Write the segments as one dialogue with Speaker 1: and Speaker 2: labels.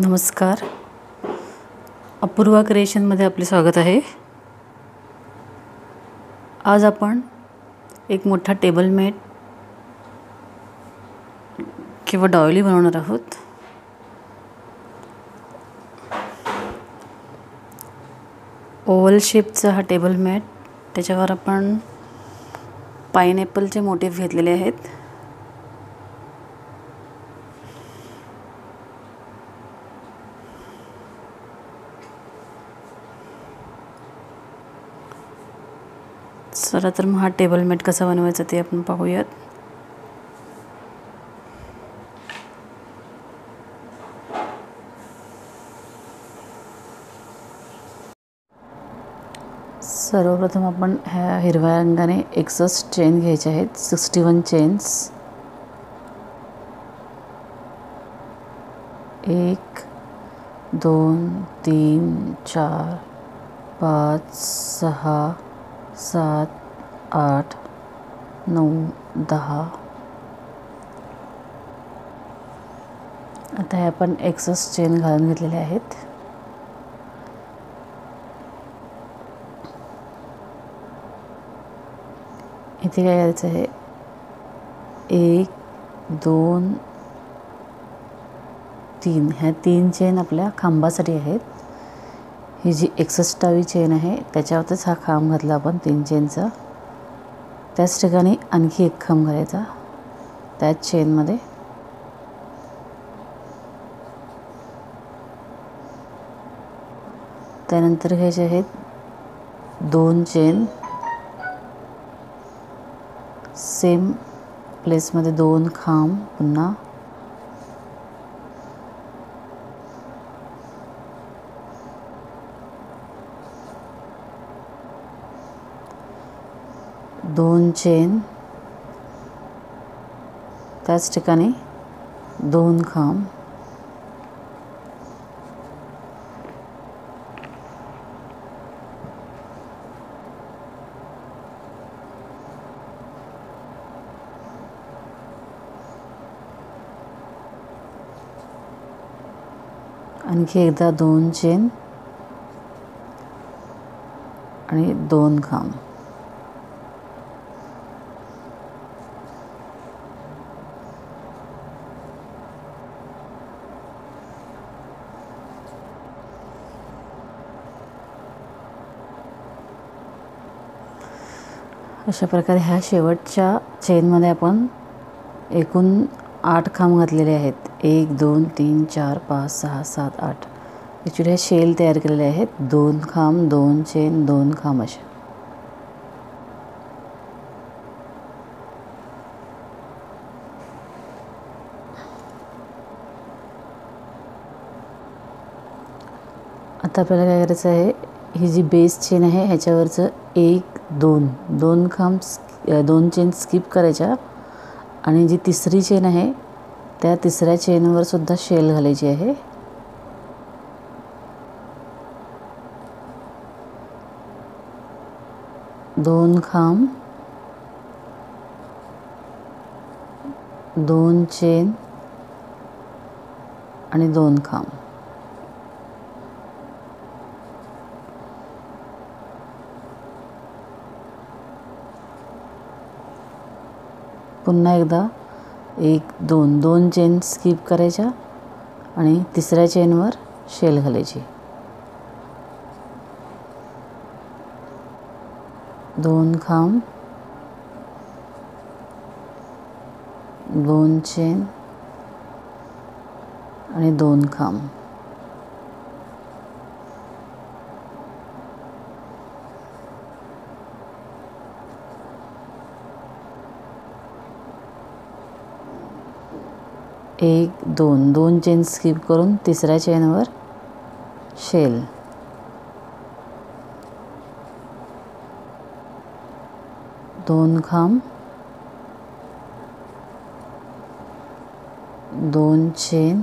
Speaker 1: नमस्कार. अपूर्वा क्रिएशनमध्ये आपले स्वागत आहे. आज आपण एक मोठा टेबल मॅट किंवा डॉयली बनवणार आहोत. ओव्हल शेपचा हा टेबल मॅट, त्याच्यावर आपण पाइनएपलचे मोटिव्ह घेतलेले आहेत. चला तर मग हा टेबल मॅट कसा बनवायचा ते आपण पाहूयात. सर्वप्रथम आपण ह्या हिरव्या रंगाने एक्सेस चेन घ्यायचे आहेत. 61 चेन्स. 1 2 3 4 5 6 7 8 9 10. आता हे आपण एक्सेस चेन घालून घेतलेले आहेत. इथे काय करायचं आहे, 1 2 3 ह्या 3 चेन आपल्या खांबासाठी आहेत. ही जी एक्सेसटावी चेन आहे त्याच्यावरच हा खांब घातला आपण 3 चेनचा. त्याच ठिकाणी आणखी एक खांब घालायचा त्याच चेनमध्ये. त्यानंतर घ्यायचे आहेत 2 चेन, सेम प्लेसमध्ये 2 खांब पुन्हा. दोन चेन, त्याच ठिकाणी 2 खांब. आणखी एकदा 2 चेन आणि 2 खांब. अशा प्रकारे ह्या शेवटच्या चेनमध्ये आपण एकूण 8 खांब घातलेले आहेत. 1 2 3 4 5 6 7 8. ॲक्च्युली हे शेल तयार केलेले आहेत. 2 खांब, 2 चेन, 2 खांब अशा. आता आपल्याला काय करायचं आहे, ही जी बेस चेन आहे ह्याच्यावरचं 1 2 खांब 2 चेन स्किप करायच्या आणि जी तिसरी चेन आहे त्या तिसऱ्या चेनवर सुद्धा शेल घालायची आहे. दोन खांब, 2 चेन आणि 2 खांब. पुन्हा एकदा 1 2 चेन स्किप करायच्या आणि तिसऱ्या चेनवर शेल घालायची. 2 खांब, 2 चेन आणि 2 खांब. एक 2 चेन स्किप करून तिसऱ्या चेनवर शेल. 2 खांब, 2 चेन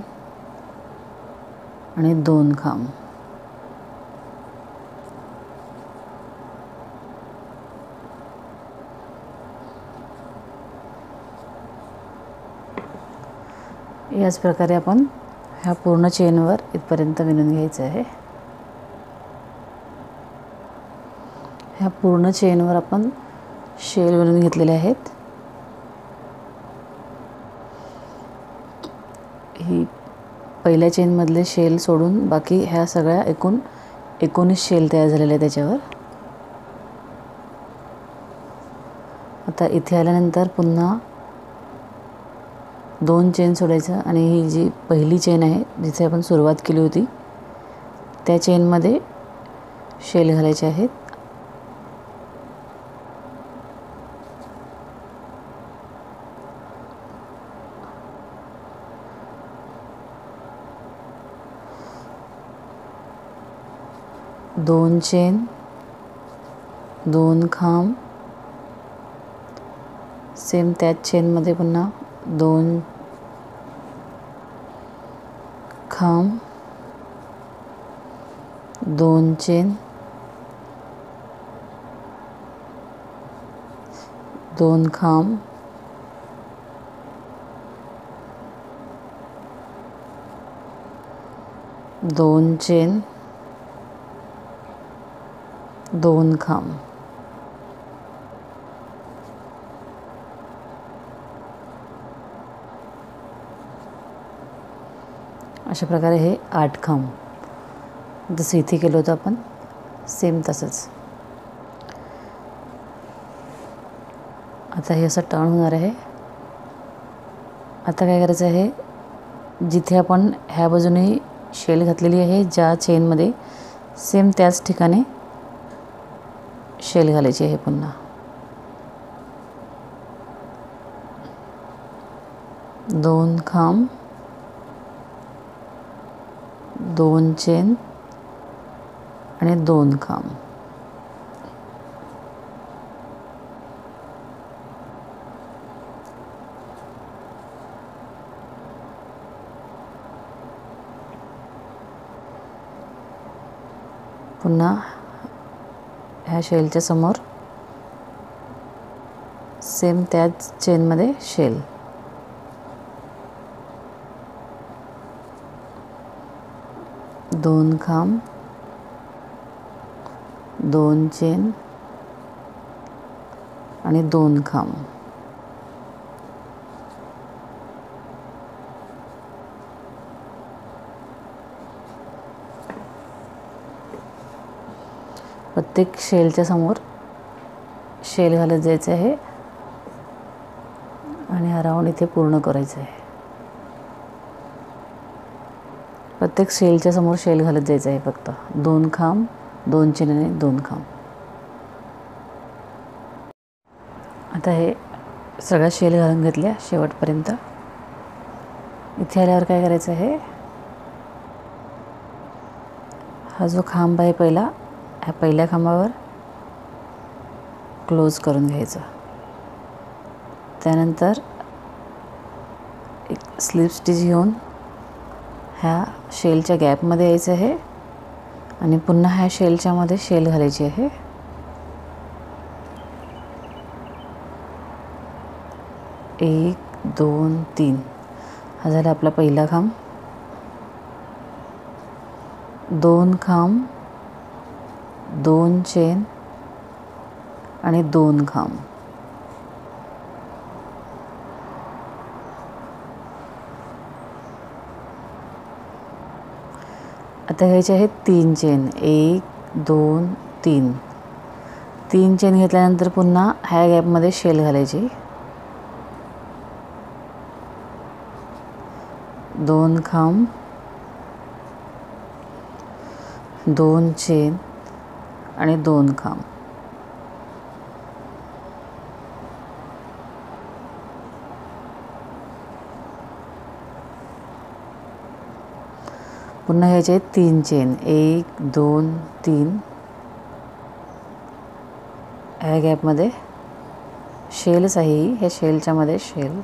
Speaker 1: आणि 2 खांब. याच प्रकारे आपण ह्या पूर्ण चेनवर इथपर्यंत विणून घ्यायचं आहे. ह्या पूर्ण चेनवर आपण शेल विणून घेतलेले आहेत. ही पहिल्या चेनमधले शेल सोडून बाकी ह्या सगळ्या एकूण 19 शेल तयार झालेले आहेत त्याच्यावर. आता इथे आल्यानंतर पुन्हा 2 चेन सोडायचं आणि ही जी पहिली चेन आहे जिथे आपण सुरुवात केली होती त्या चेनमध्ये शेल घालायचे आहेत. दोन चेन, 2 खांब, सेम त्याच चेनमध्ये पुन्हा 2 खांब, 2 चेन, 2 खांब, 2 चेन, 2 खांब. अशा प्रकारे हे 8 खांब, जसं इथे केलं होतं आपण सेम तसंच. आता हे असं टर्न होणार आहे. आता काय करायचं आहे, जिथे आपण ह्या बाजूने शेल घातलेली आहे ज्या चेनमध्ये सेम त्याच ठिकाणी शेल घालायची आहे पुन्हा. 2 खांब, 2 चेन आणि 2 खांब. पुन्हा ह्या शेलच्या समोर सेम त्याच चेनमध्ये शेल. 2 खांब, 2 चेन आणि 2 खांब. प्रत्येक शेलच्या समोर शेल घालत जायचं आहे आणि हा राऊंड इथे पूर्ण करायचा आहे. प्रत्येक शेलच्या समोर शेल घालत जायचं आहे फक्त. 2 खांब, 2 चेन आणि 2 खांब. आता हे सगळ्या शेल घालून घेतल्या शेवटपर्यंत. इथे आल्यावर काय करायचं आहे, हा जो खांब आहे पहिला, ह्या पहिल्या खांबावर क्लोज करून घ्यायचं. त्यानंतर एक स्लिप स्टिच घेऊन ह्या शेलच्या गॅपमध्ये यायचं आहे आणि पुन्हा ह्या शेलच्यामध्ये शेल घालायची आहे. एक, 2, 3 हा झाला आपला पहिला खांब. 2 खांब, 2 चेन आणि 2 खांब. आता घ्यायचे आहेत 3 चेन. 1, 2, 3. 3 चेन घेतल्यानंतर पुन्हा ह्या गॅपमध्ये शेल घालायची. 2 खांब, 2 चेन आणि 2 खांब. पुन्हा घ्यायचे 3 चेन. 1, 2, 3. ह्या गॅपमध्ये शेलच आहे ही, ह्या शेलच्या मध्ये शेल.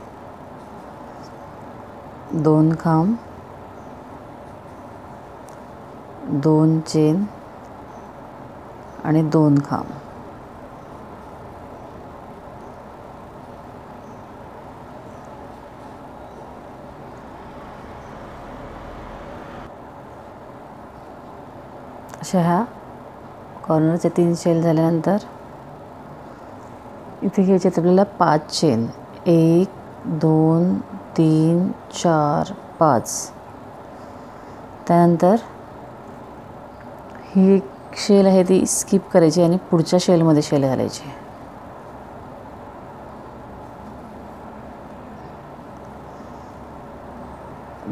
Speaker 1: 2 खांब, 2 चेन आणि 2 खांब. अशा ह्या कॉर्नरचे 3 शेल झाल्यानंतर इथे घ्यायचे आहेत आपल्याला 5 चेन. 1 2 3 4 5. त्यानंतर ही एक शेल आहे ती स्किप करायची आणि पुढच्या शेलमध्ये शेल घालायची.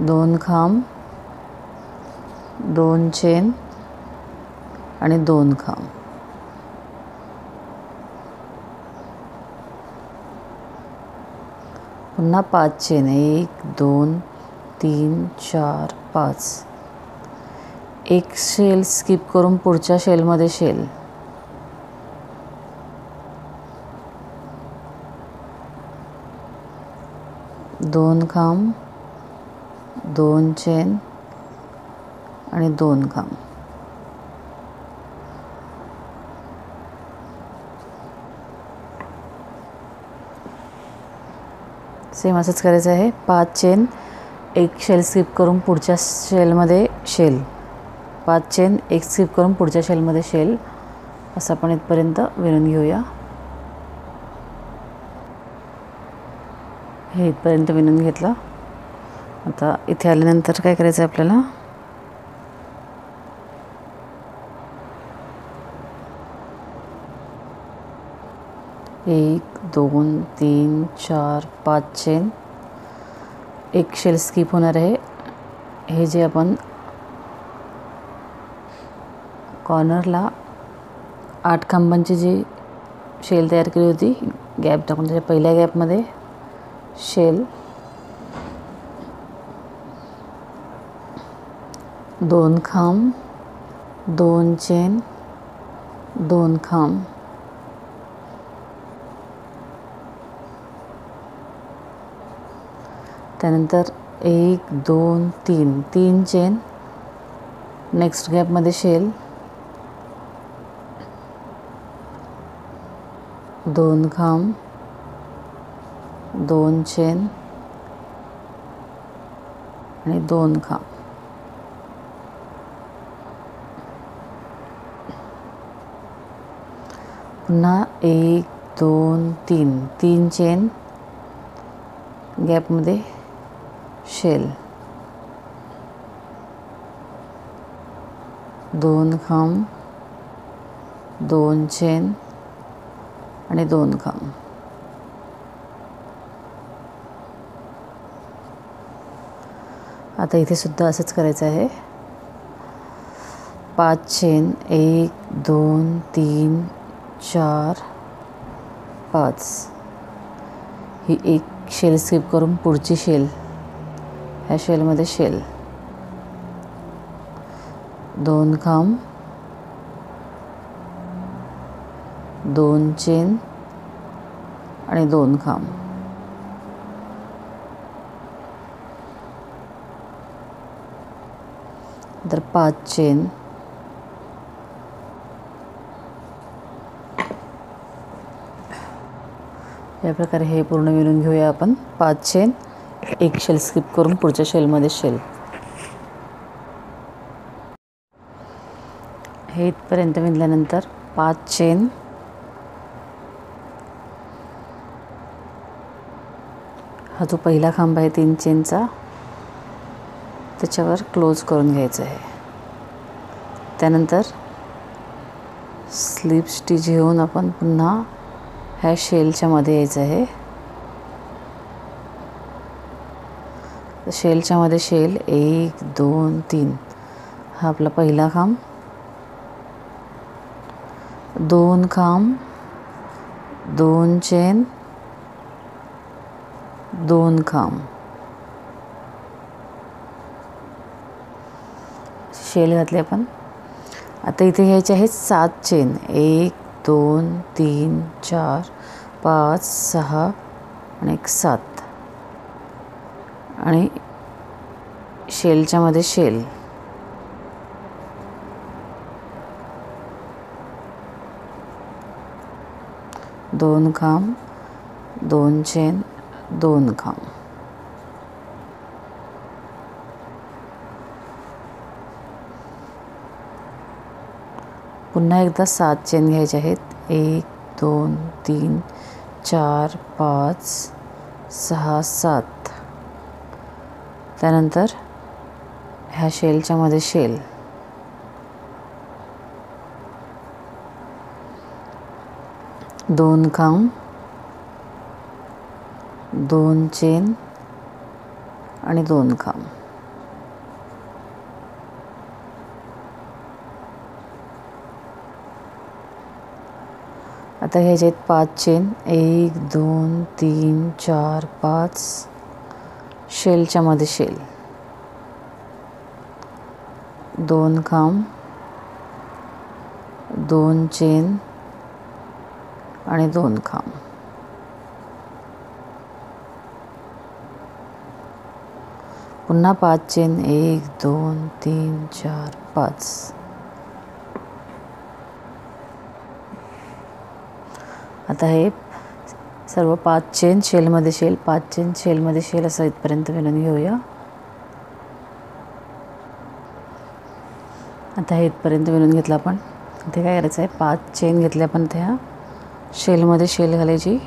Speaker 1: दोन खांब, 2 चेन आणि 2 खांब. पुन्हा 5 चेन. 1 2 3 4 5. एक शेल स्किप करून पुढच्या शेलमध्ये शेल. दोन खांब, 2 चेन आणि 2 खांब. सेम असंच करायचं आहे. 5 चेन, एक शेल स्किप करून पुढच्या शेलमध्ये शेल. 5 चेन, एक स्किप करून पुढच्या शेलमध्ये शेल. असं आपण इथपर्यंत विणून घेऊया. हे इथपर्यंत विणून घेतलं. आता इथे आल्यानंतर काय करायचं आहे आपल्याला, एक 2 3 4 5 चेन, एक शेल स्किप होणार आहे. हे जे आपण कॉर्नरला 8 खांबांची जी शेल तयार केली होती गॅप टाकून, त्याच्या पहिल्या गॅपमध्ये शेल. 2 खांब, 2 चेन, 2 खांब. त्यानंतर 1 2 3 3 चेन, नेक्स्ट गॅपमध्ये शेल. 2 खांब, 2 चेन आणि 2 खांब. पुन्हा 1 2 3 3 चेन, गॅपमध्ये शेल. 2 खांब, 2 चेन आणि 2 खांब. आता इथे सुद्धा असंच करायचं आहे. 5 चेन, 1 2 3 4 5. ही एक शेल स्किप करून पुढची शेल, ह्या शेलमध्ये शेल. 2 खांब, 2 चेन आणि 2 खांब. तर 5 चेन, या प्रकारे हे पूर्ण विणून घेऊया आपण. 5 चेन, एक शेल स्किप करून पुढच्या शेलमध्ये शेल. हे इथपर्यंत विणल्यानंतर 5 चेन, हा जो पहिला खांब आहे 3 चेनचा, त्याच्यावर क्लोज करून घ्यायचं आहे. त्यानंतर स्लिप स्टिच घेऊन आपण पुन्हा ह्या शेलच्या मध्ये यायचं आहे. शेलच्या मध्ये शेल. 1 2 3. हा आपला पहिला खांब. 2 खांब, 2 चेन, 2 खांब. शेल घातले आपण. आता इथे घ्यायचे आहेत 7 चेन. 1 2 3 4 5 6 आणि 1 7. आणि शेलच्या मध्ये शेल. 2 खांब, 2 चेन, 2 खांब. पुन्हा एकदा 7 चेन घ्यायचे आहेत. 1 2 3 4 5 6 7. त्यानंतर ह्या शेलच्या मध्ये शेल, 2 खांब, 2 चेन आणि 2 खांब. आता घ्यायचे आहेत 5 चेन. 1 2 3 4 5. शेलच्या मध्ये शेल, 2 खांब, 2 चेन आणि 2 खांब. पुन्हा 5 चेन. 1 2 3 4 5. आता हे सर्व 5 चेन शेलमध्ये शेल, 5 चेन शेलमध्ये शेल असं इथपर्यंत विणून घेऊया. आता हे इथपर्यंत विणून घेतलं आपण. इथे काय करायचं आहे, 5 चेन घेतल्या आपण त्या शेलमध्ये शेल घालायची.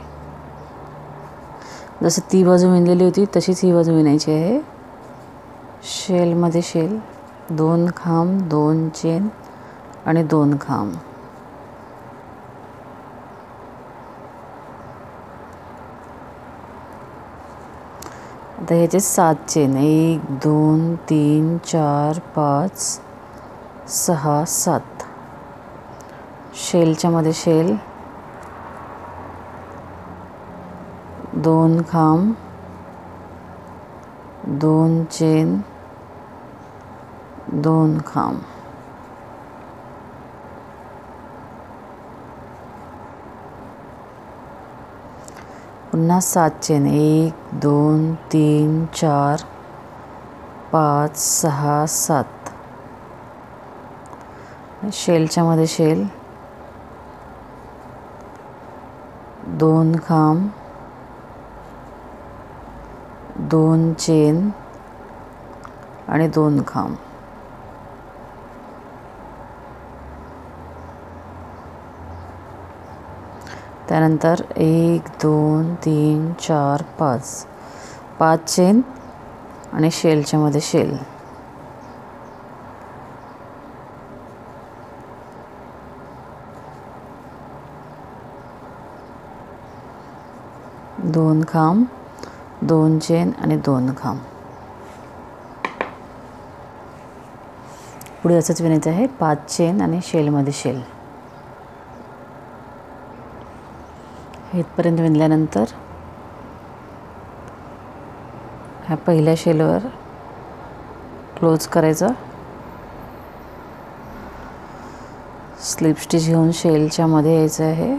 Speaker 1: जसं ती बाजू विणलेली होती तशीच ही बाजू विणायची आहे. शेलमध्ये शेल, 2 खांब, 2 चेन आणि 2 खांब. आता ह्याचे 7 चेन. 1 2 3 4 5 6 7. शेलच्या मध्ये शेल, 2 खांब, 2 चेन, 2 खांब. पुन्हा 7 चेन. 1 2 3 4 5 6 7. शेलच्या मध्ये शेल, 2 खांब, 2 चेन आणि 2 खांब. त्यानंतर 1 2 3 4 5. 5 चेन आणि शेलच्या मध्ये शेल, 2 खांब, 2 चेन आणि 2 खांब. पुढे असंच विणायचं आहे. 5 चेन आणि शेलमध्ये शेल. इथपर्यंत विणल्यानंतर ह्या पहिल्या शेलवर क्लोज करायचं. स्लिप स्टिच घेऊन शेलच्या मध्ये यायचं आहे.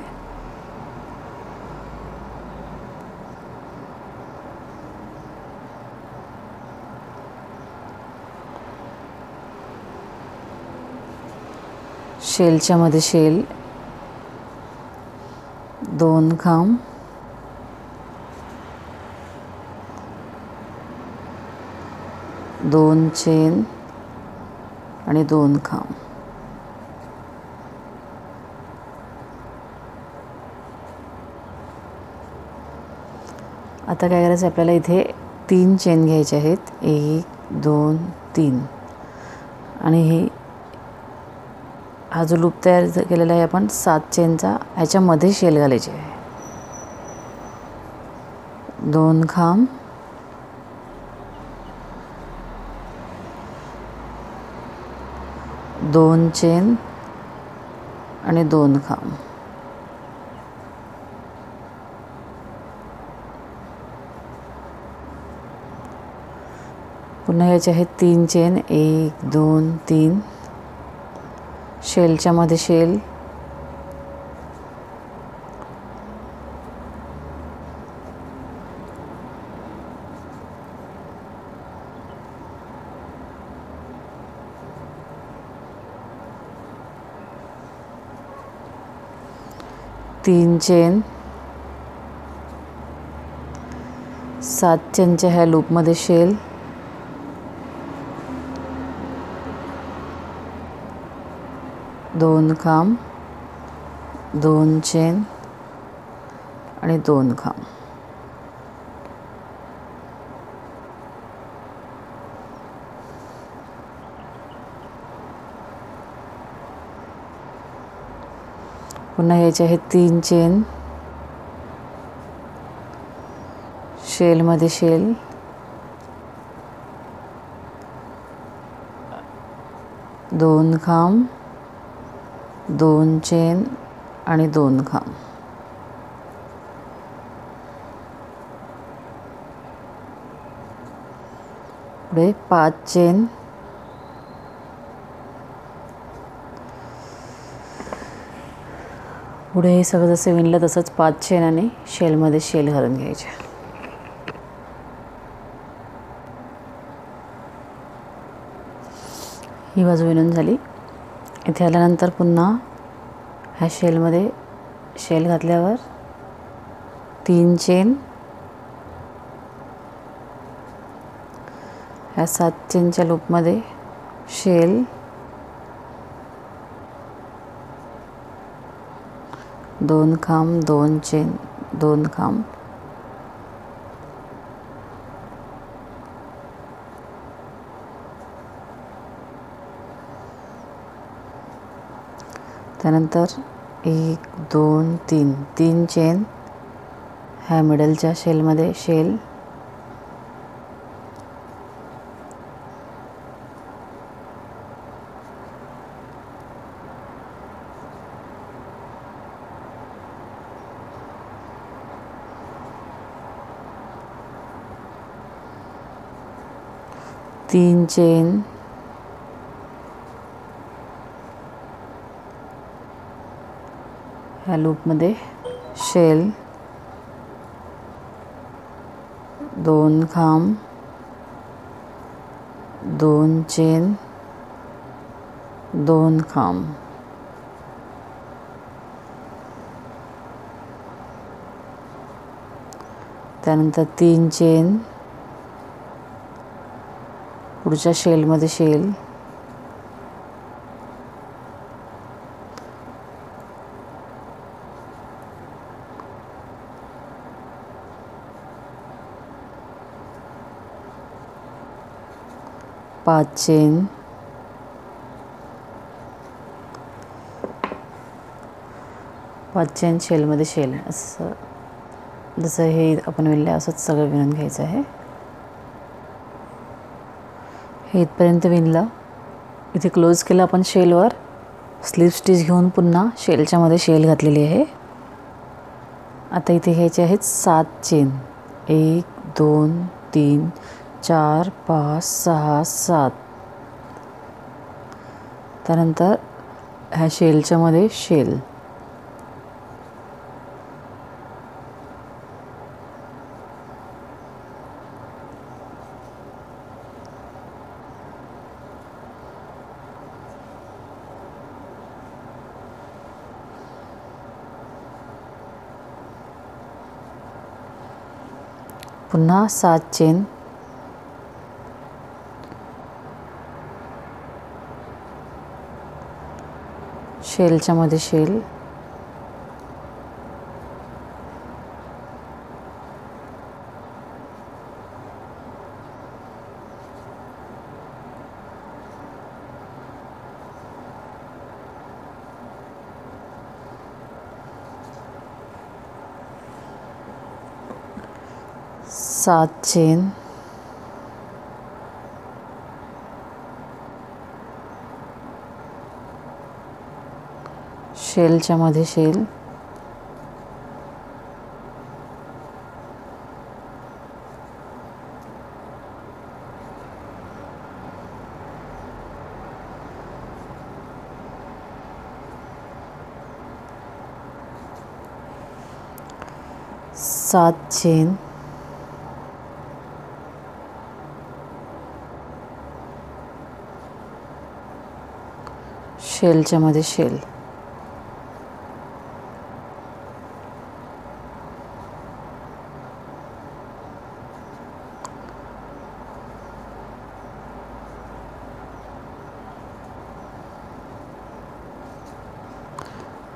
Speaker 1: शेलच्या मध्ये शेल, 2 खांब, 2 चेन आणि 2 खांब. आता काय करायचं, आपल्याला इथे 3 चेन घ्यायचे आहेत. 1 2 3. आणि हा जो लूप तयार केलेला आहे आपण 7 चेनचा, ह्याच्यामध्ये शेल घालायचे आहे. 2 खांब, 2 चेन आणि 2 खांब. पुन्हा याचे आहेत 3 चेन. 1 2 3. शेलच्या मध्ये शेल, 3 चेन, 7 चेनच्या ह्या लूपमध्ये शेल, 2 खांब, 2 चेन आणि 2 खांब. पुन्हा याचे आहेत 3 चेन, शेलमध्ये शेल, 2 खांब, 2 चेन आणि 2 खांब. पुढे 5 चेन, पुढे हे सगळं जसं विणलं तसंच 5 चेनाने शेलमध्ये शेल घालून घ्यायचे. ही बाजू विणून झाली. इथे आल्यानंतर पुन्हा ह्या शेलमध्ये शेल घातल्यावर 3 चेन, ह्या 7 चेनच्या लूपमध्ये शेल, 2 खांब, 2 चेन, 2 खांब, त्यानंतर 1 2 3 3 चेन ह्या मिडलच्या शेलमध्ये शेल, 3 चेन, ह्या लूपमध्ये शेल, 2 खांब, 2 चेन, 2 खांब, त्यानंतर 3 चेन, पुढच्या शेलमध्ये शेल, 5 चेन, शेलमध्ये शेल, असं जसं हे आपण विणलं असंच सगळं विणून घ्यायचं आहे. हे इथपर्यंत विणलं. इथे क्लोज केलं आपण शेलवर. स्लिप स्टिच घेऊन पुन्हा शेलच्या मध्ये शेल घातलेली आहे. आता इथे घ्यायचे आहेत 7 चेन. 1 2 3 4 5 6 7. त्यानंतर ह्या शेलच्या मध्ये शेल, पुन्हा 7 चेन, शेलच्या मध्ये शेल, सात चेन, शेलच्या मध्ये शेल, सात चेन, शेलच्या मध्ये शेल,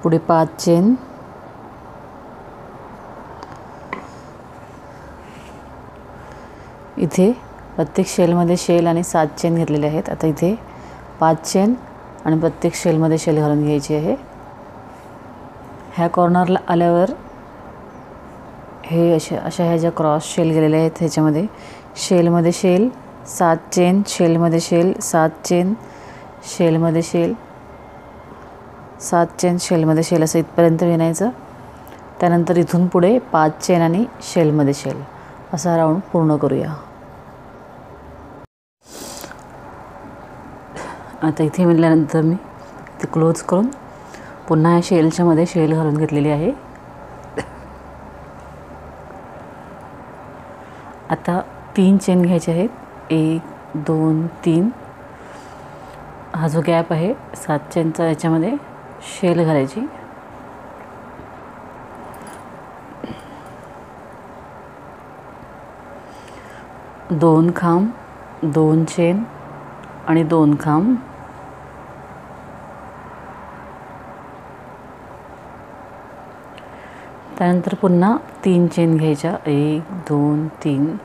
Speaker 1: पुढे 5 चेन, इथे प्रत्येक शेलमध्ये शेल आणि 7 चेन घेतलेले आहेत. आता इथे 5 चेन आणि प्रत्येक शेलमध्ये शेल घालून घ्यायची आहे. ह्या कॉर्नरला आल्यावर हे अशा ह्या ज्या क्रॉस शेल गेलेल्या आहेत ह्याच्यामध्ये शेलमध्ये शेल 7 चेन, शेलमध्ये शेल 7 चेन, शेलमध्ये शेल 7 चेन, शेलमध्ये शेल असं इथपर्यंत विणायचं. त्यानंतर इथून पुढे 5 चेन आणि शेलमध्ये शेल असा राऊंड पूर्ण करूया. आता इथे विणल्यानंतर मी ते क्लोज करून पुन्हा या शेलच्या मध्ये शेल घालून घेतलेली आहे. आता 3 चेन घ्यायचे आहेत. 1 2 3. हा जो गॅप आहे 7 चेनचा याच्यामध्ये शेल घालायची. दोन खांब, 2 चेन आणि 2 खांब. त्यानंतर पुन्हा 3 चेन घ्यायच्या. 1 2 3.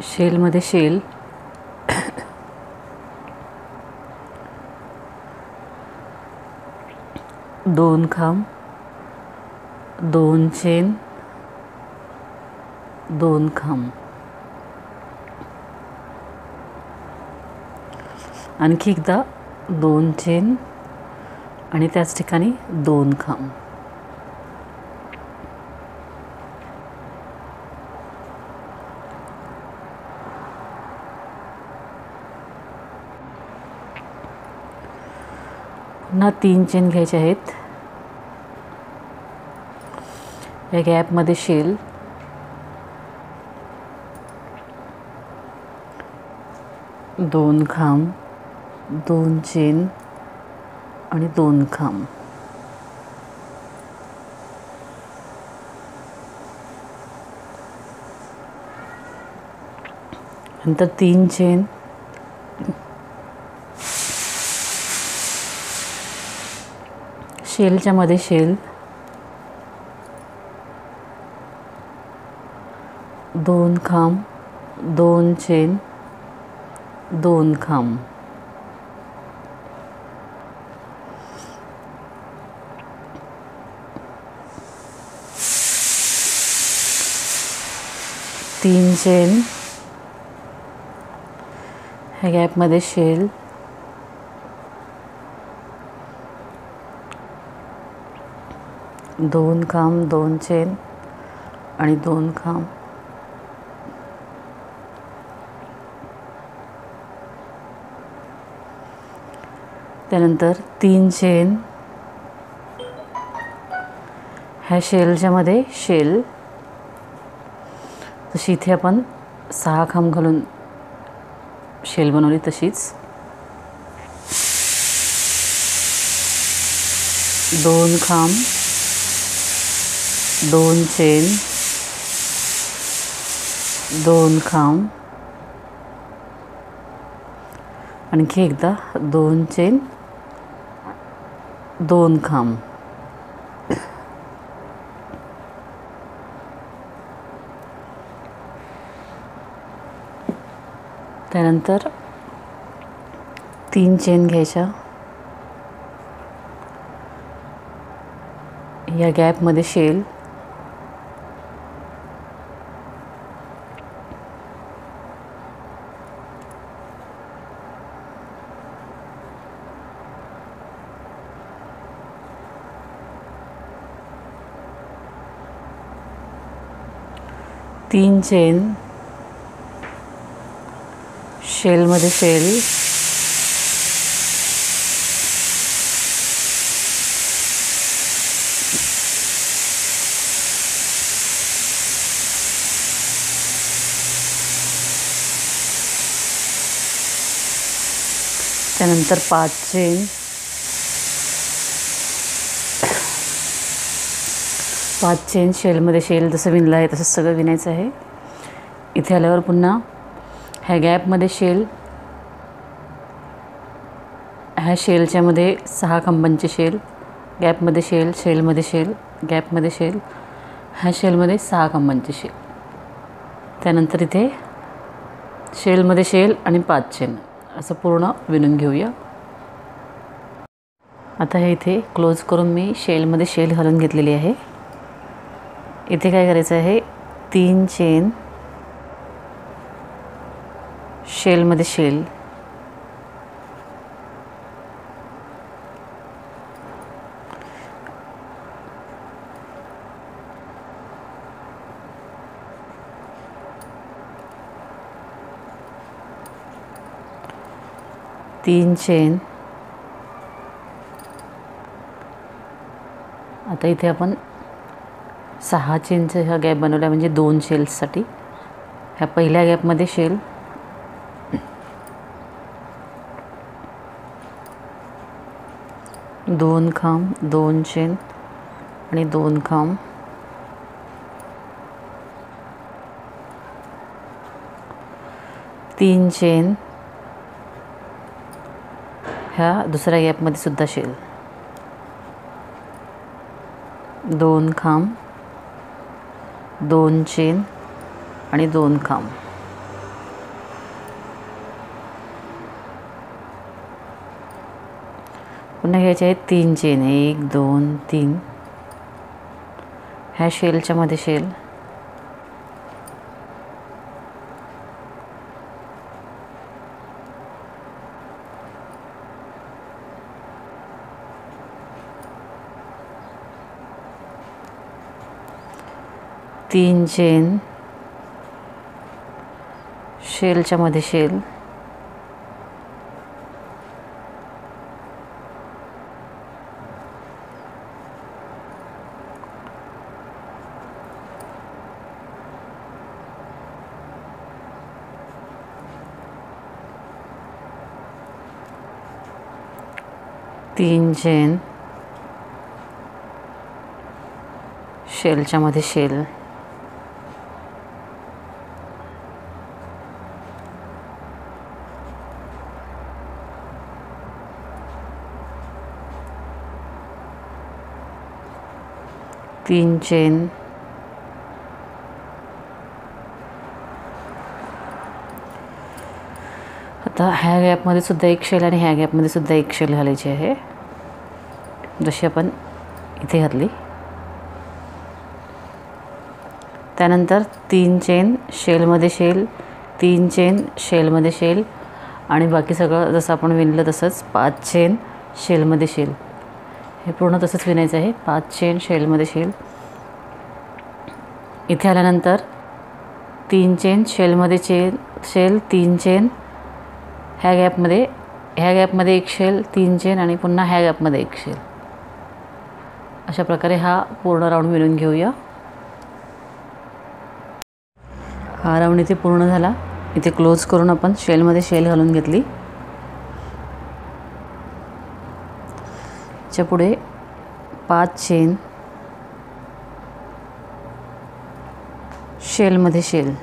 Speaker 1: शेलमध्ये शेल, दोन खांब, 2 चेन, 2 खांब. आणखी एकदा 2 चेन आणि त्याच ठिकाणी 2 खांब. पुन्हा 3 चेन घ्यायचे आहेत. या गॅपमध्ये शेल, दोन खांब, 2 चेन आणि 2 खांब. नंतर 3 चेन, शेलच्या मध्ये शेल, 2 खांब, 2 चेन, 2 खांब. तीन चेन, ह्या गॅपमध्ये शेल, 2 खांब, 2 चेन आणि 2 खांब. त्यानंतर 3 चेन, ह्या शेलच्या मध्ये शेल, तशी इथे आपण 6 खांब घालून शेल बनवली तशीच. 2 खांब, 2 चेन, 2 खांब. आणखी एकदा 2 चेन, 2 खांब. त्यानंतर 3 चेन घ्यायच्या. या गॅपमध्ये शेल, तीन चेन, शेलमध्ये शेल, त्यानंतर 5 चेन, 5 चेन, शेलमध्ये शेल जसं विणलं आहे तसंच सगळं विणायचं आहे. इथे आल्यावर पुन्हा ह्या गॅपमध्ये शेल, ह्या शेलच्यामध्ये 6 खांबांचे शेल, गॅपमध्ये शेल, शेलमध्ये शेल, गॅपमध्ये शेल, ह्या शेलमध्ये 6 खांबांचे शेल. त्यानंतर इथे शेलमध्ये शेल आणि 5 चेन असं पूर्ण विणून घेऊया. आता हे इथे क्लोज करून मी शेलमध्ये शेल घालून घेतलेली आहे. इथे काय करायचं आहे, 3 चेन शेलमध्ये शेल, तीन चेन. आता इथे आपण 6 चेनचा ह्या गॅप बनवला, म्हणजे 2 शेल्ससाठी. ह्या पहिल्या गॅपमध्ये शेल, दोन खांब, 2 चेन आणि 2 खांब. तीन चेन ह्या दुसऱ्या गॅपमध्ये सुद्धा शेल, 2 खांब, 2 चेन आणि 2 खांब. पुन्हा घ्यायचे आहेत 3 चेन, 1 2 3. ह्या शेलच्या मध्ये शेल, तीन चेन शेलच्या मध्ये शेल, तीन चेन शेलच्या मध्ये शेल, तीन चेन आता ह्या गॅपमध्ये सुद्धा एक शेल आणि ह्या गॅपमध्ये सुद्धा एक शेल घालायची आहे, जशी आपण इथे घातली. त्यानंतर 3 चेन शेलमध्ये शेल, 3 चेन शेलमध्ये शेल आणि बाकी सगळं जसं आपण विणलं तसंच 5 चेन शेलमध्ये शेल. हे पूर्ण तसंच विणायचं आहे, 5 चेन शेलमध्ये शेल. इथे आल्यानंतर 3 चेन शेलमध्ये शेल, 3 चेन ह्या गॅपमध्ये एक शेल, 3 चेन आणि पुन्हा ह्या गॅपमध्ये एक शेल. अशा प्रकारे हा पूर्ण राऊंड विणून घेऊया. हा राऊंड इथे पूर्ण झाला. इथे क्लोज करून आपण शेलमध्ये शेल घालून घेतली. च्या पुढे 5 चेन शेलमध्ये शेल,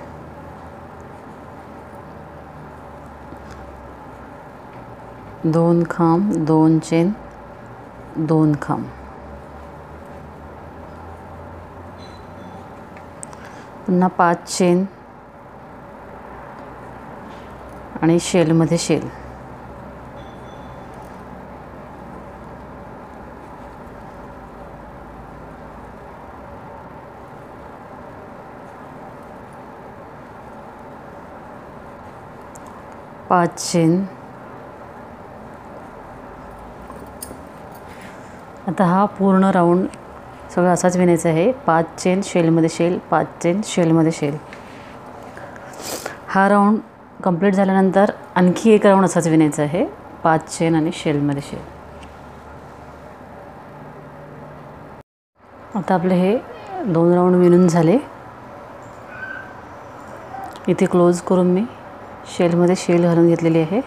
Speaker 1: दोन खांब, 2 चेन, 2 खांब. पुन्हा 5 चेन आणि शेलमध्ये शेल, पाच चेन. आता हा पूर्ण राऊंड सगळं असाच विणायचा आहे. 5 चेन शेलमध्ये शेल, 5 चेन शेलमध्ये शेल. हा राऊंड कंप्लीट झाल्यानंतर आणखी एक राऊंड असाच विणायचा आहे, 5 चेन आणि शेलमध्ये शेल. आता आपले हे 2 राऊंड विणून झाले. इथे क्लोज करून मी शेलमध्ये शेल घालून घेतलेली आहे.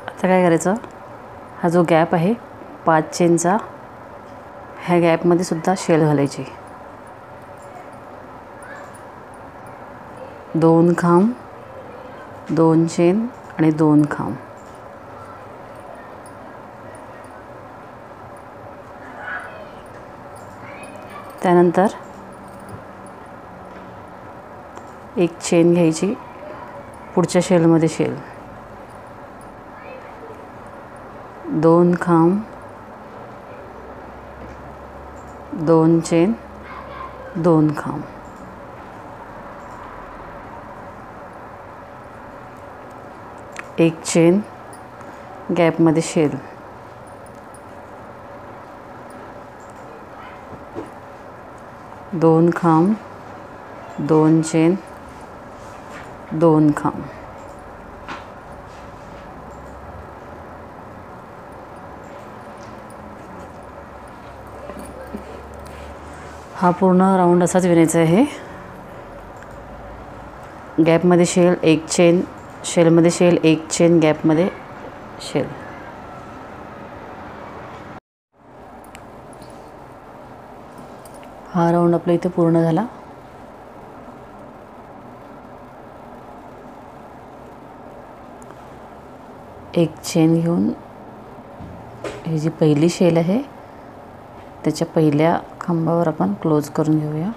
Speaker 1: आता काय करायचं, हा जो गॅप आहे 5 चेनचा, ह्या गॅपमध्ये सुद्धा शेल घालायची. 2 खांब, 2 चेन आणि 2 खांब. त्यानंतर एक चेन घ्यायची, पुढच्या शेलमध्ये शेल, 2 खांब, 2 चेन, 2 खांब. एक चेन, गॅपमध्ये शेल, 2 खांब, 2 चेन, 2 खांब. हा पूर्ण राऊंड असाच विणायचा आहे. गॅपमध्ये शेल, एक चेन, शेलमध्ये शेल, एक चेन, गॅपमध्ये शेल. हा राऊंड आपला इथे पूर्ण झाला. एक चेन घेऊन ही जी पहिली शेल आहे त्याच्या पहिल्या खांबावर आपण क्लोज करून घेऊया.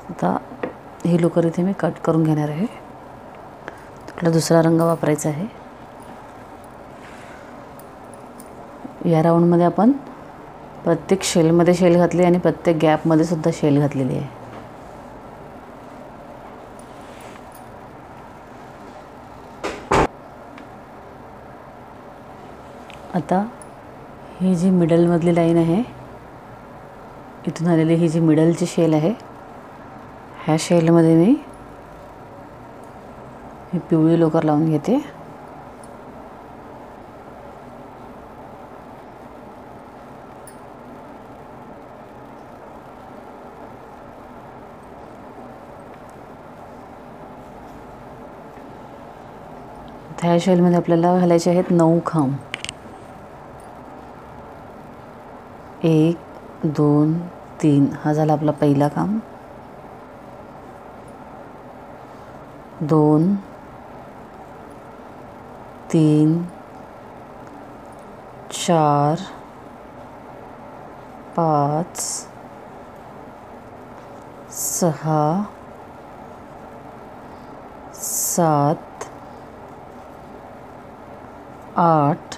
Speaker 1: आता ही लोकर इथे मी कट करून घेणार आहे. आपला दुसरा रंग वापरायचा आहे. या राऊंडमध्ये आपण प्रत्येक शेलमध्ये शेल घातली आणि प्रत्येक गॅपमध्ये सुद्धा शेल घातलेली आहे. आता ही जी मिडलमधली लाईन आहे, इथून आलेली ही जी मिडलची शेल आहे, ह्या शेलमध्ये मी ही पिवळी लोकर लावून घेते. ह्या शेलमध्ये आपल्याला घालायचे आहेत 9 खांब. 1 2 3 हा झाला आपला पहिला खांब. 2 3 4 5 6 7 8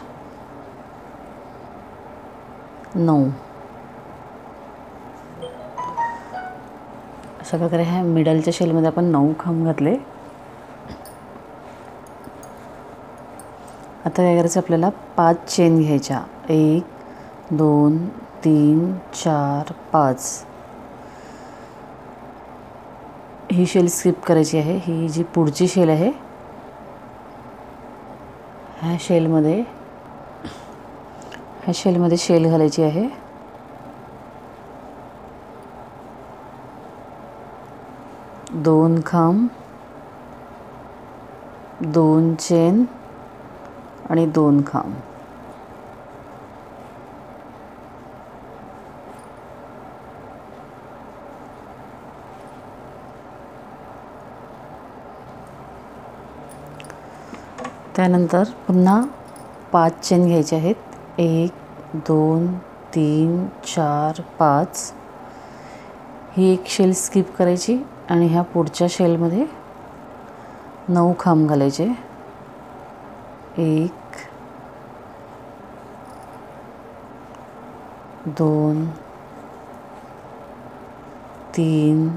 Speaker 1: 9. अशा प्रकारे ह्या मिडलच्या शेलमध्ये आपण 9 खांब घातले. आता काय करायचं, आपल्याला 5 चेन घ्यायच्या. 1 2 3 4 5. ही शेल स्किप करायची आहे. ही जी पुढची शेल आहे ह्या शेलमध्ये शेल घालायची आहे. 2 खांब, 2 चेन आणि 2 खांब. त्यानंतर पुन्हा 5 चेन घ्यायचे आहेत. 1 2 3 4 5. ही एक शेल स्किप करायची आणि ह्या पुढच्या शेलमध्ये 9 खांब घालायचे. 1 2 3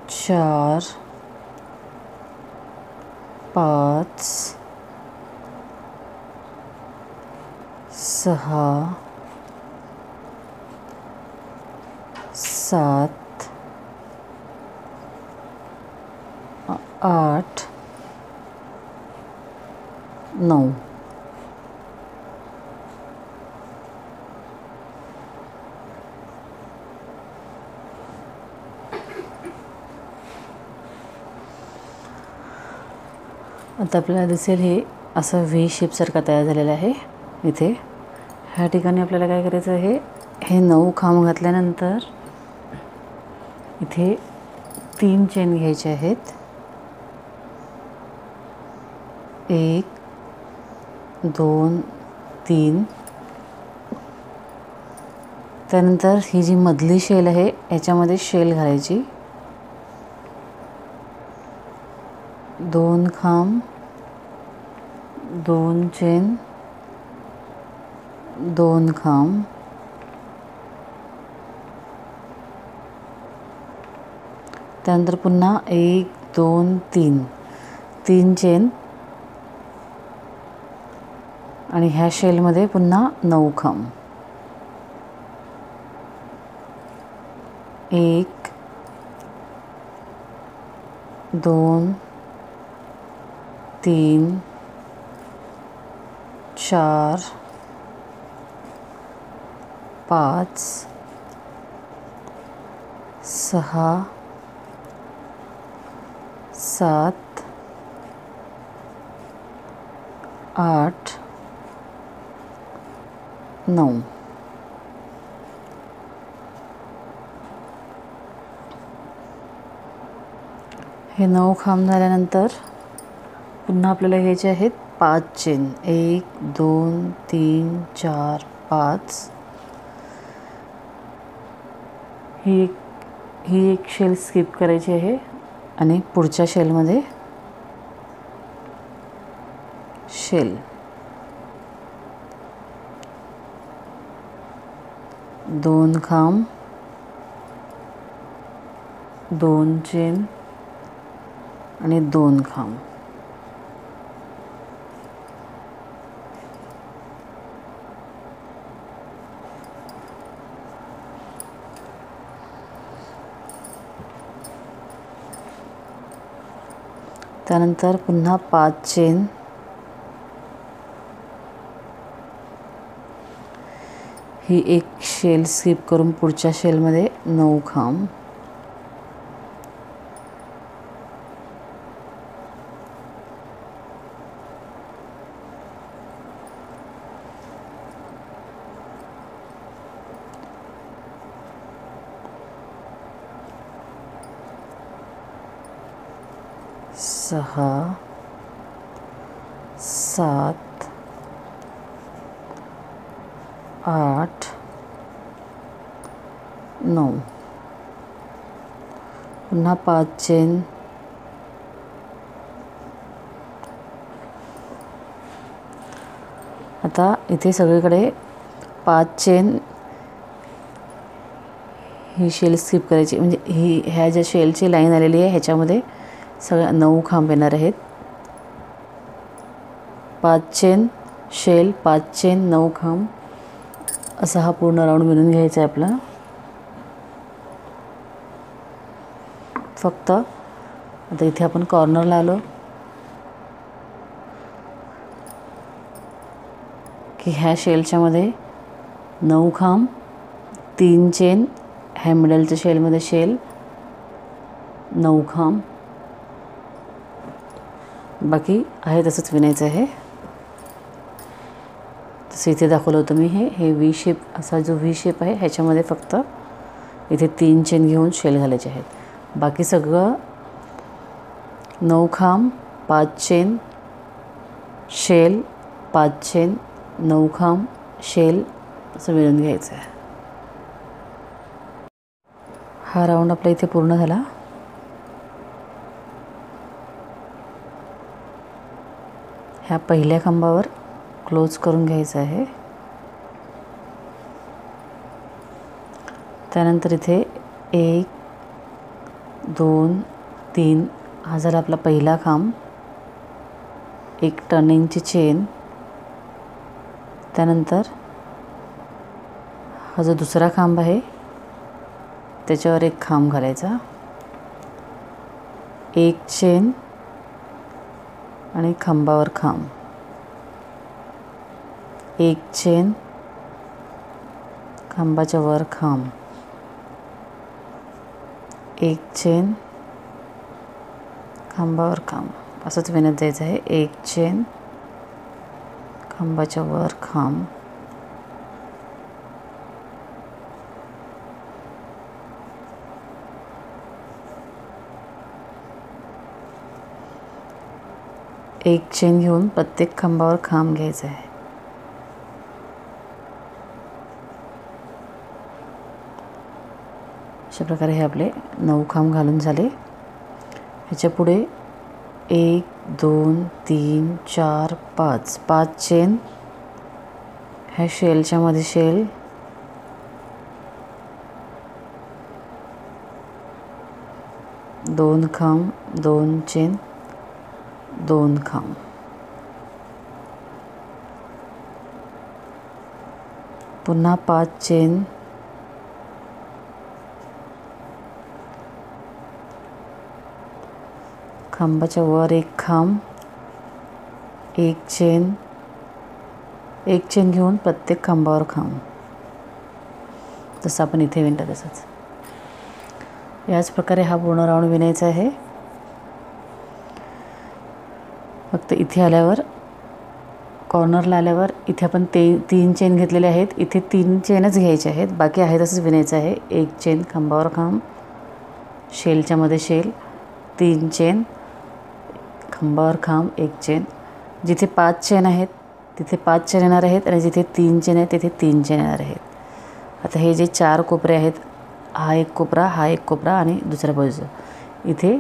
Speaker 1: 4 5 6 7 8 9. आता आपल्याला दिसेल हे असं व्ही शेपसारखा तयार झालेला आहे. इथे ह्या ठिकाणी आपल्याला काय करायचं आहे, हे 9 खांब घातल्यानंतर इथे 3 चेन घ्यायचे आहेत. 1 2 3. त्यानंतर ही जी मधली शेल आहे याच्यामध्ये शेल घालायची. 2 खांब, 2 चेन, 2 खांब, त्यानंतर पुन्हा 1 2 3 3 चेन आणि ह्या शेलमध्ये पुन्हा 9 खांब. 1 2 3 4 5 6 7 8 9. हे 9 खांब झाल्यानंतर पुन्हा आपल्याला घ्यायचे आहेत 5 चेन. 1 2 3 4 5. ही एक शेल स्किप करायची आहे आणि पुढच्या शेलमध्ये शेल. 2 खांब, 2 चेन आणि 2 खांब. त्यानंतर पुन्हा 5 चेन, ही एक शेल स्किप करून पुढच्या शेलमध्ये 9 खांब. 6 7 8 9. पुन्हा 5 चेन, आता इथे सगळीकडे 5 चेन ही शेल स्किप करायची, म्हणजे ह्या ज्या शेलची लाईन आलेली आहे ह्याच्यामध्ये सगळ्या 9 खांब येणार आहेत. 5 चेन शेल, 5 चेन 9 खांब, असा हा पूर्ण राऊंड विणून घ्यायचा आहे आपला. फक्त आता इथे आपण कॉर्नरला आलो की ह्या शेलच्या मध्ये 9 खांब, 3 चेन, ह्या मिडलच्या शेलमध्ये शेल, 9 खांब, बाकी आहे तसंच विणायचं आहे. तसं इथे दाखवलं होतं मी. हे व्ही शेप, असा जो व्ही शेप आहे ह्याच्यामध्ये फक्त इथे 3 चेन घेऊन शेल घालायचे आहेत. बाकी सगळं 9 खांब, 5 चेन, शेल, 5 चेन, 9 खांब, शेल असं विणून घ्यायचं आहे. हा राऊंड आपला इथे पूर्ण झाला. ह्या पहिल्या खांबावर क्लोज करून घ्यायचं आहे. त्यानंतर इथे 1 2 3 हा झाला आपला पहिला खांब. एक टर्निंगची चेन. त्यानंतर हा जो दुसरा खांब आहे त्याच्यावर एक खांब घालायचा. एक चेन आणि खांबावर खांब. एक चेन, खांबाच्या वर खांब. एक चेन, खांबावर खांब. असंच विणत जायचं आहे. एक चेन, खांबाच्या वर खांब, एक चेन घेऊन प्रत्येक खांबावर खांब घ्यायचा आहे. अशा प्रकारे हे आपले 9 खांब घालून झाले. ह्याच्या पुढे 1 2 3 4 5 5 चेन ह्या शेलच्या मध्ये शेल, दोन खांब, 2 चेन, 2 खांब, पुन्हा 5 चेन, खांबाच्या वर एक खांब, एक चेन घेऊन प्रत्येक खांबावर खांब, जसं आपण इथे विणलं तसंच. याच प्रकारे हा पूर्ण राऊंड विणायचा आहे. फक्त इथे आल्यावर, कॉर्नरला आल्यावर इथे आपण 3 चेन घेतलेले आहेत. इथे 3 चेनच घ्यायचे आहेत, बाकी आहे तसंच विणायचं आहे. एक चेन, खांबावर खांब, शेलच्या मध्ये शेल, 3 चेन, खांबावर खांब, एक चेन. जिथे 5 चेन आहेत तिथे 5 चेन येणार आहेत आणि जिथे 3 चेन आहेत तिथे 3 चेन येणार आहेत. आता हे जे 4 कोपरे आहेत, हा एक कोपरा, हा एक कोपरा आणि दुसऱ्या बाजूचा, इथे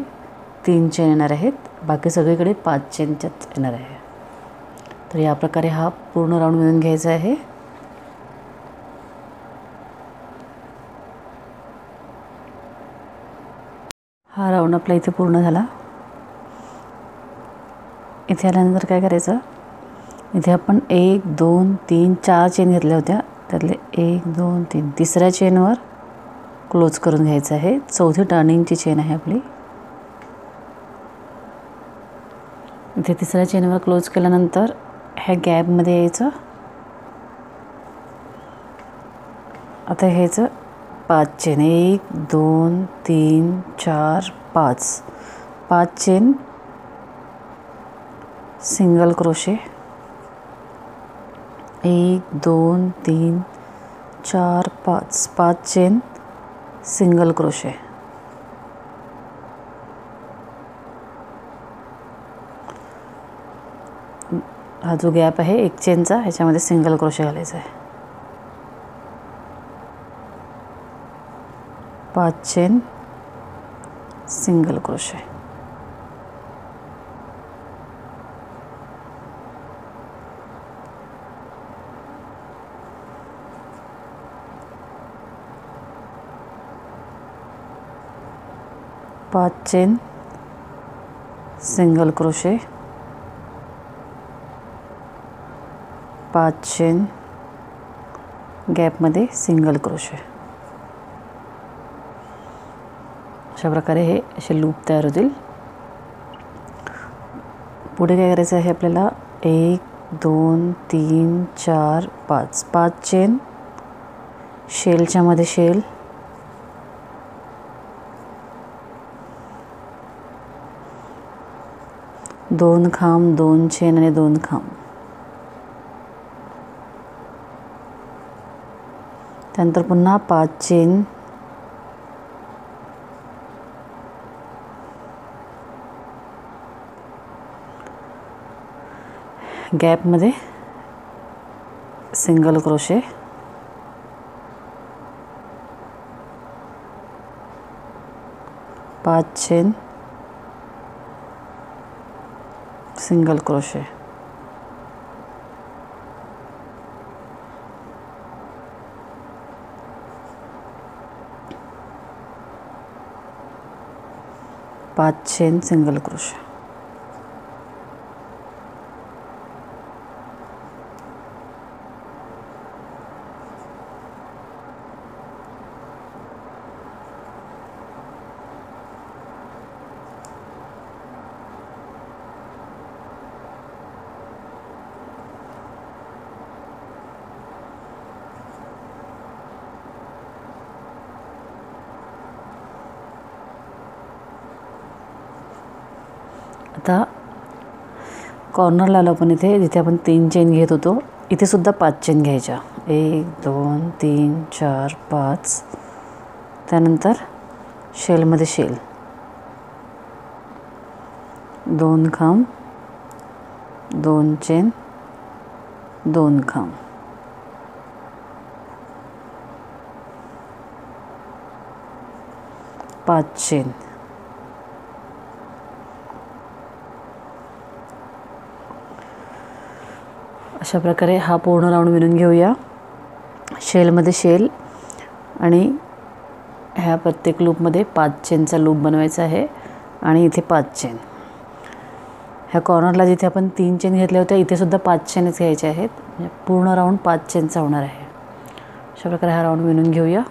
Speaker 1: 3 चेन येणार आहेत. बाकी सगळीकडे 5 चेनच्याच येणार आहे. तर या प्रकारे हा पूर्ण राऊंड मिळून घ्यायचा आहे. हा राऊंड आपला इथे पूर्ण झाला. इथे आल्यानंतर काय करायचं, इथे आपण 1 2 3 4 चेन घेतल्या होत्या, त्यातले 1 2 3 तिसऱ्या चेनवर क्लोज करून घ्यायचं आहे. चौथी टर्निंगची चेन आहे आपली. इथे तिसऱ्या चेनवर क्लोज केल्यानंतर ह्या गॅपमध्ये यायचं. आता ह्याचं 5 chain, 1 2 3 4 5 5 chain, single crochet, 1 2 3 4 5 5 chain, single crochet, हा जो गॅप आहे 1 चेनचा, ह्याच्यामध्ये सिंगल क्रोशे घालायचा आहे. 5 चेन, सिंगल क्रोशे, पाच चेन, सिंगल क्रोशे, 5 चेन, गॅपमध्ये सिंगल क्रोशे. अशा प्रकारे हे असे लूप तयार होतील. पुढे काय करायचं आहे आपल्याला, 1 2 3 4 5 5 चेन, शेलच्या मध्ये शेल, दोन खांब, 2 चेन आणि 2 खांब. त्यानंतर पुन्हा 5 चेन, गॅपमध्ये single crochet, 5 chain, single crochet, पाच चेन, सिंगल क्रोशे. आता कॉर्नर लावला आपण इथे, जिथे आपण 3 चेन घेत होतो इथे सुद्धा 5 चेन घ्यायच्या. 1 2 3 4 5. त्यानंतर शेलमध्ये शेल, 2 खांब, 2 चेन, 2 खांब. पाच चेन. अशा प्रकारे हा पूर्ण राऊंड विणून घेऊया. शेलमध्ये शेल आणि ह्या प्रत्येक लूपमध्ये 5 चेनचा लूप बनवायचा आहे आणि इथे 5 चेन. ह्या कॉर्नरला जिथे आपण 3 चेन घेतल्या होत्या इथे सुद्धा 5 चेनच घ्यायचे आहेत. म्हणजे पूर्ण राऊंड 5 चेनचा होणार आहे. अशा प्रकारे हा राऊंड विणून घेऊया.